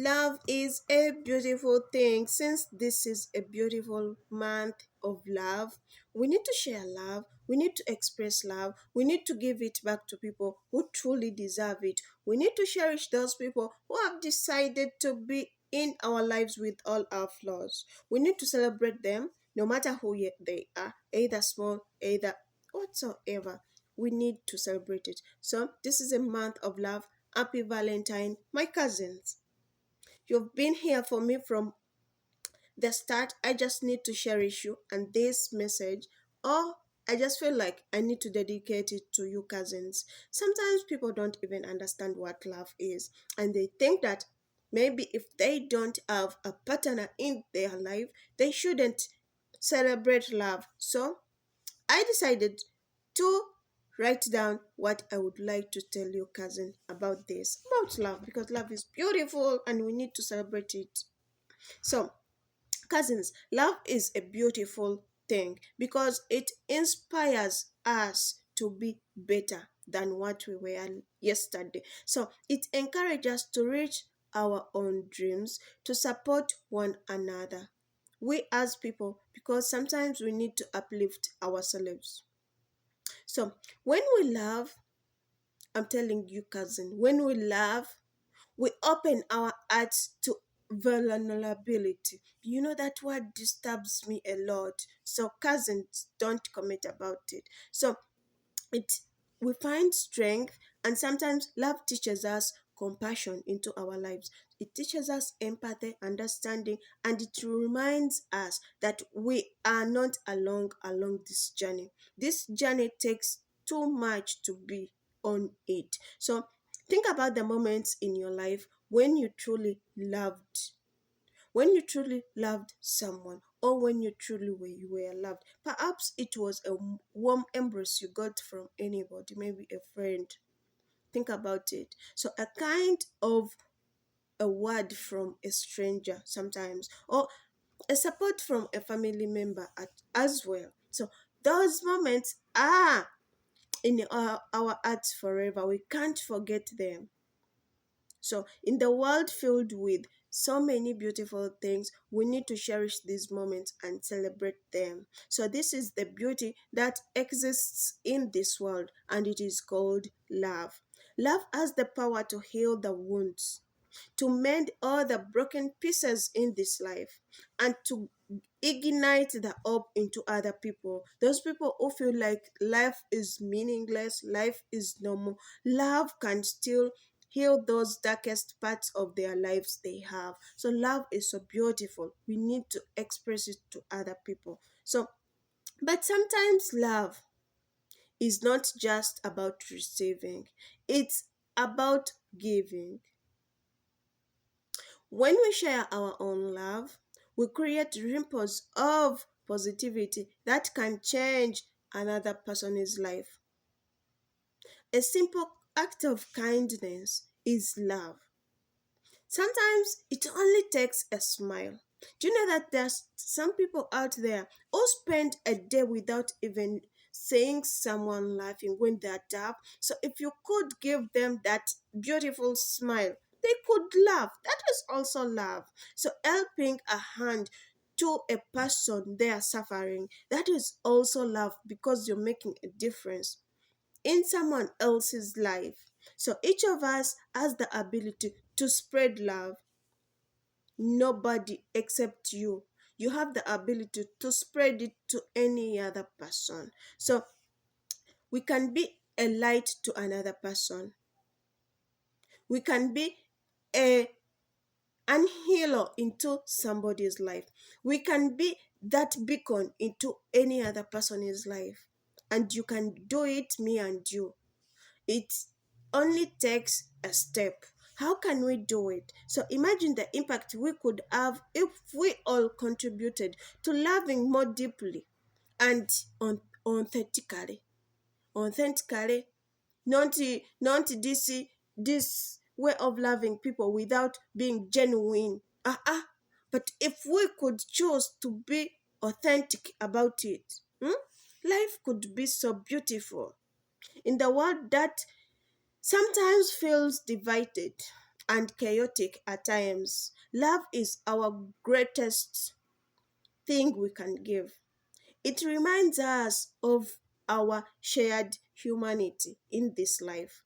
Love is a beautiful thing. Since this is a beautiful month of love, we need to share love. We need to express love. We need to give it back to people who truly deserve it. We need to cherish those people who have decided to be in our lives with all our flaws. We need to celebrate them no matter who yet they are, either small, either whatsoever. We need to celebrate it. So, this is a month of love. Happy Valentine, my cousins. You've been here for me from the start. I just need to cherish you and this message, or I just feel like I need to dedicate it to you, cousins. Sometimes people don't even understand what love is, and they think that maybe if they don't have a partner in their life, they shouldn't celebrate love. So I decided to write down what I would like to tell you, cousin, about this, about love, because love is beautiful and we need to celebrate it. So, cousins, love is a beautiful thing because it inspires us to be better than what we were yesterday. So, it encourages us to reach our own dreams, to support one another. We as people, because sometimes we need to uplift ourselves. So, when we love, I'm telling you, cousin, when we love, we open our hearts to vulnerability. You know that word disturbs me a lot. So, cousins, don't comment about it. So, it we find strength, and sometimes love teaches us compassion into our lives. It teaches us empathy, understanding, and it reminds us that we are not along this journey. This journey takes too much to be on it. So think about the moments in your life when you truly loved someone, or when you were loved. Perhaps it was a warm embrace you got from anybody, maybe a friend. Think about it. So a kind of a word from a stranger sometimes, or a support from a family member as well. So those moments are in our hearts forever. We can't forget them. So, in the world filled with so many beautiful things, we need to cherish these moments and celebrate them. So, this is the beauty that exists in this world, and it is called love. Love has the power to heal the wounds, to mend all the broken pieces in this life, and to ignite the hope into other people. Those people who feel like life is meaningless, life is normal. Love can still heal those darkest parts of their lives they have. So love is so beautiful. We need to express it to other people. So, but sometimes love is not just about receiving, it's about giving. When we share our own love, we create ripples of positivity that can change another person's life. A simple act of kindness is love. Sometimes it only takes a smile. Do you know that there's some people out there who spend a day without even seeing someone laughing when they're down? So if you could give them that beautiful smile, they could laugh. That is also love. So helping a hand to a person they are suffering, that is also love because you're making a difference in someone else's life. So each of us has the ability to spread love. Nobody except you. You have the ability to spread it to any other person. So we can be a light to another person. We can be a an healer into somebody's life. We can be that beacon into any other person's life. And you can do it, me and you. It only takes a step. How can we do it? So imagine the impact we could have if we all contributed to loving more deeply and authentically. Authentically, not this way of loving people without being genuine. But if we could choose to be authentic about it, life could be so beautiful in the world that sometimes feels divided. and chaotic at times. Love is our greatest thing we can give. It reminds us of our shared humanity in this life.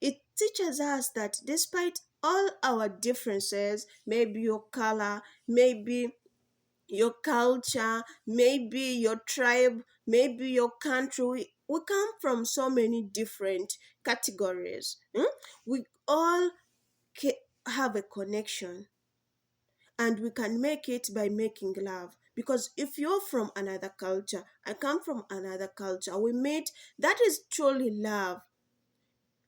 It teaches us that despite all our differences, maybe your color, maybe your culture, maybe your tribe, maybe your country, we come from so many different categories. We all have a connection, and we can make it by making love. Because if you're from another culture, I come from another culture, we meet, that is truly love.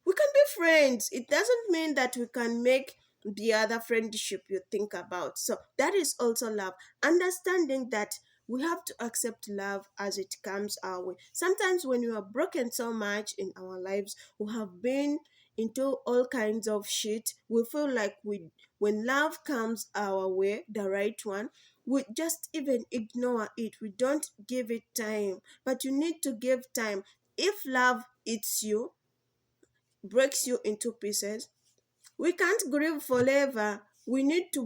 We can be friends. It doesn't mean that we can make the other friendship you think about. So that is also love. Understanding that we have to accept love as it comes our way. Sometimes when we are broken so much in our lives, we have been into all kinds of shit. We feel like when love comes our way, the right one, we just even ignore it. We don't give it time. But you need to give time. If love eats you, breaks you into pieces, we can't grieve forever. We need to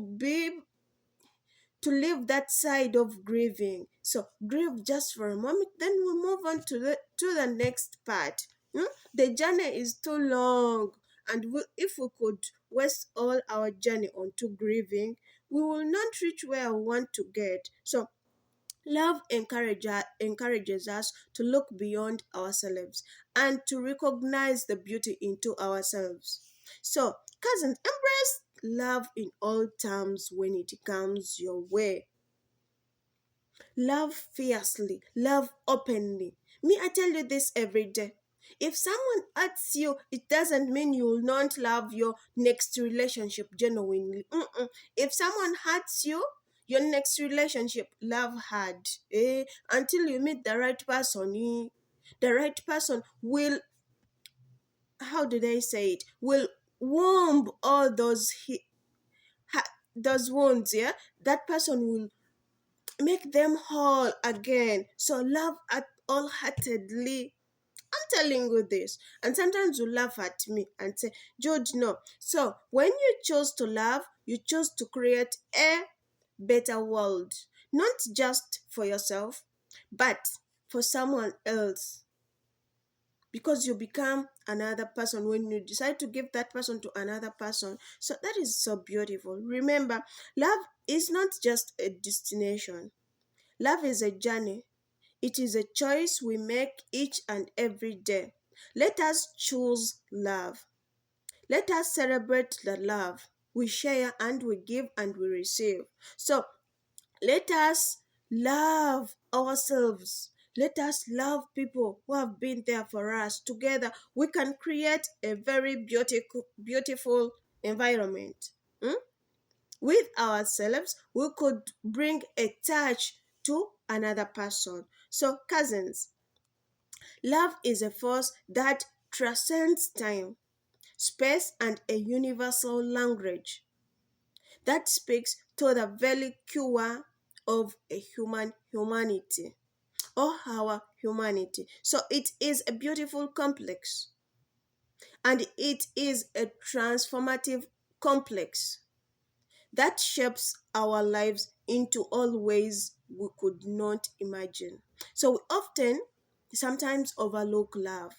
live that side of grieving. So grieve just for a moment, then we move on to the next part. The journey is too long, and if we could waste all our journey onto grieving, we will not reach where we want to get. So love encourages us to look beyond ourselves and to recognize the beauty into ourselves. So, cousins, embrace love in all terms when it comes your way. Love fiercely, love openly. Me, I tell you this every day. If someone hurts you, it doesn't mean you will not love your next relationship genuinely. If someone hurts you, your next relationship, love hard. Until you meet the right person, the right person will, how do they say it? Will womb all those wounds. Yeah, that person will make them whole again. So love at wholeheartedly. I'm telling you this. And sometimes you laugh at me and say, George, no. So when you choose to love, you choose to create a better world. Not just for yourself, but for someone else. Because you become another person when you decide to give that person to another person. So that is so beautiful. Remember, love is not just a destination. Love is a journey. It is a choice we make each and every day. Let us choose love. Let us celebrate the love we share and we give and we receive. So let us love ourselves. Let us love people who have been there for us. Together, we can create a very beautiful environment. With ourselves, we could bring a touch to another person. So, cousins, love is a force that transcends time, space, and a universal language that speaks to the very core of a humanity or our humanity. So, it is a beautiful complex, and it is a transformative complex that shapes our lives into all ways we could not imagine. So we often sometimes overlook love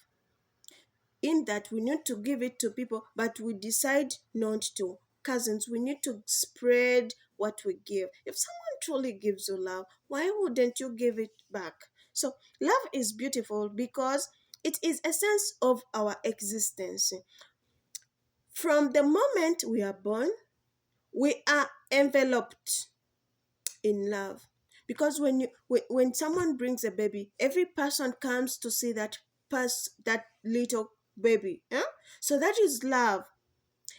in that we need to give it to people, but we decide not to. Cousins, we need to spread what we give. If someone truly gives you love, why wouldn't you give it back? So love is beautiful because it is a sense of our existence. From the moment we are born, we are enveloped in love, because when someone brings a baby, every person comes to see that little baby. So that is love.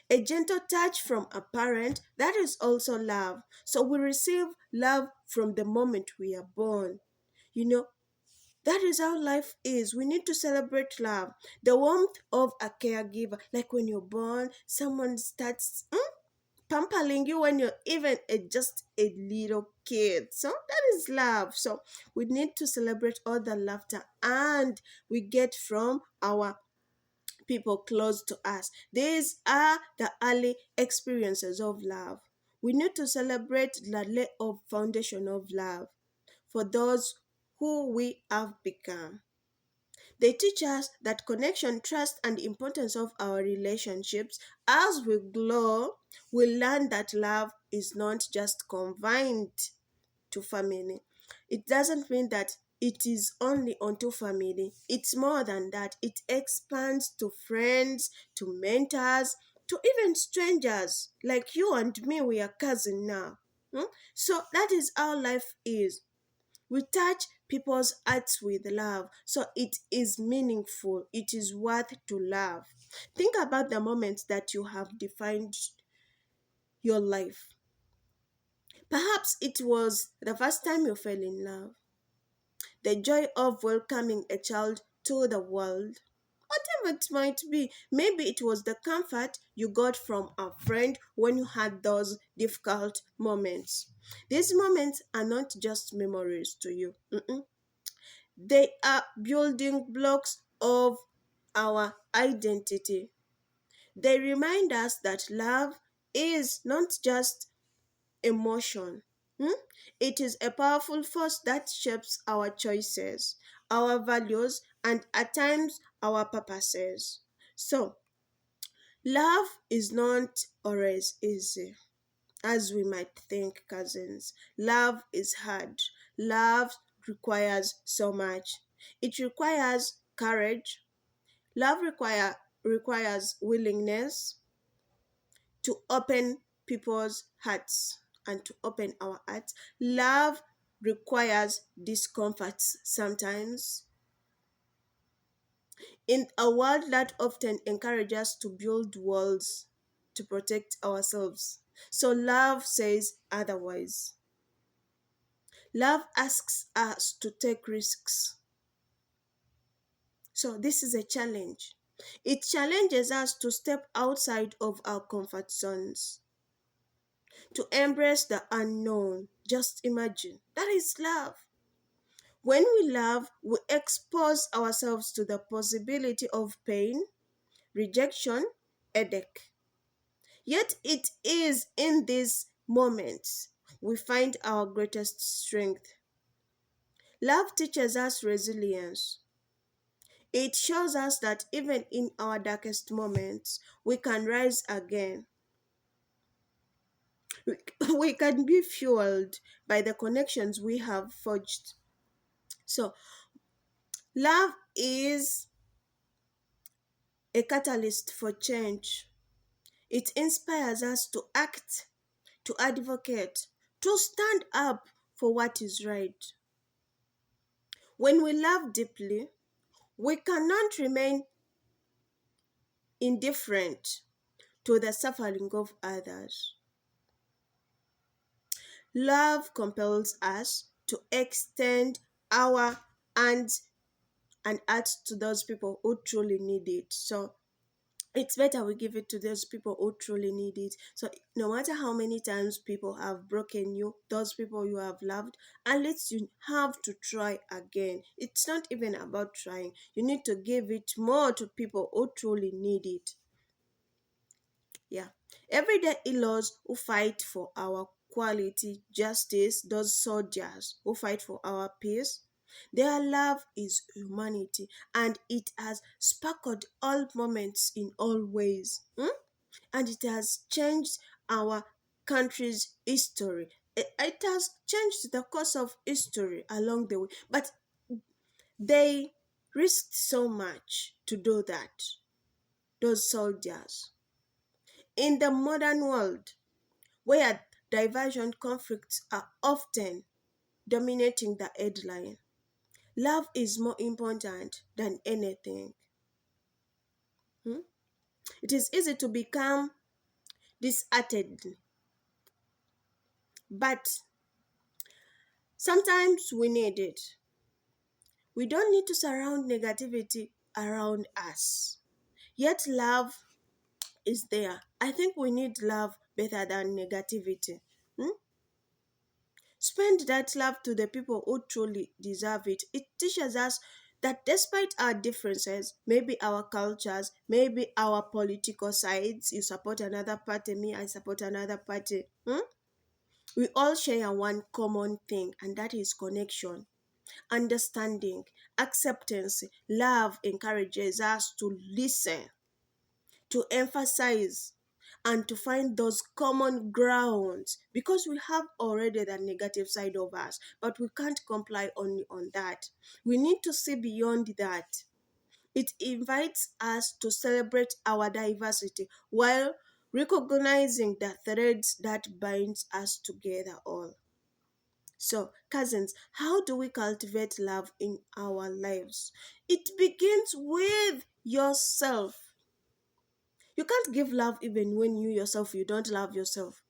A gentle touch from a parent, that is also love. So we receive love from the moment we are born. you know that is how life is. We need to celebrate love, the warmth of a caregiver. Like when you're born, someone starts pampering you when you're even just a little kid. So that is love. So we need to celebrate all the laughter and we get from our people close to us. These are the early experiences of love. We need to celebrate the layer of foundation of love for those who we have become. They teach us that connection, trust, and the importance of our relationships. As we grow, we learn that love is not just confined to family. It doesn't mean that it is only onto family. It's more than that. It expands to friends, to mentors, to even strangers. Like you and me, we are cousins now. Hmm? So that is how life is. We touch people's hearts with love, so it is meaningful, it is worth to love. Think about the moments that you have defined your life. Perhaps it was the first time you fell in love, the joy of welcoming a child to the world, whatever it might be. Maybe it was the comfort you got from a friend when you had those difficult moments. These moments are not just memories to you. They are building blocks of our identity. They remind us that love is not just emotion. Hmm? It is a powerful force that shapes our choices, our values, and at times our purposes. So, love is not always easy, as we might think, cousins. Love is hard. Love requires so much. It requires courage. Love requires willingness to open people's hearts and to open our hearts. Love requires discomfort sometimes. In a world that often encourages us to build walls to protect ourselves, so love says otherwise. Love asks us to take risks. So this is a challenge. It challenges us to step outside of our comfort zones, to embrace the unknown. Just imagine. That is love. When we love, we expose ourselves to the possibility of pain, rejection, headache. Yet it is in these moments we find our greatest strength. Love teaches us resilience. It shows us that even in our darkest moments, we can rise again. We can be fueled by the connections we have forged. So, love is a catalyst for change. It inspires us to act, to advocate, to stand up for what is right. When we love deeply, we cannot remain indifferent to the suffering of others. Love compels us to extend our hands and hearts to those people who truly need it. So it's better we give it to those people who truly need it. So no matter how many times people have broken you, those people you have loved, at least you have to try again. It's not even about trying. You need to give it more to people who truly need it. Yeah. Everyday heroes who fight for our quality, justice, those soldiers who fight for our peace, their love is humanity and it has sparkled all moments in all ways. And it has changed our country's history. It has changed the course of history along the way. But they risked so much to do that, those soldiers. In the modern world, where diversion conflicts are often dominating the headline, love is more important than anything. Hmm? It is easy to become disheartened, but sometimes we need it. We don't need to surround negativity around us. Yet love is there. I think we need love better than negativity. Hmm? Spend that love to the people who truly deserve it. It teaches us that despite our differences, maybe our cultures, maybe our political sides, you support another party, me, I support another party, we all share one common thing, and that is connection, understanding, acceptance. Love encourages us to listen, to emphasize, and to find those common grounds, because we have already the negative side of us, but we can't comply only on that. We need to see beyond that. It invites us to celebrate our diversity while recognizing the threads that binds us together all. So, cousins, how do we cultivate love in our lives? It begins with yourself. You can't give love even when you yourself you don't love yourself.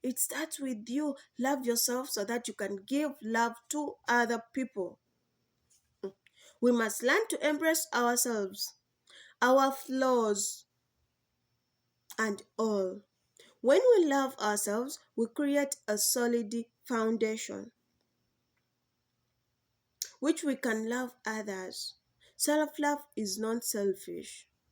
It starts with you. Love yourself so that you can give love to other people. We must learn to embrace ourselves, our flaws, and all. When we love ourselves, we create a solid foundation which we can love others. Self love is not selfish.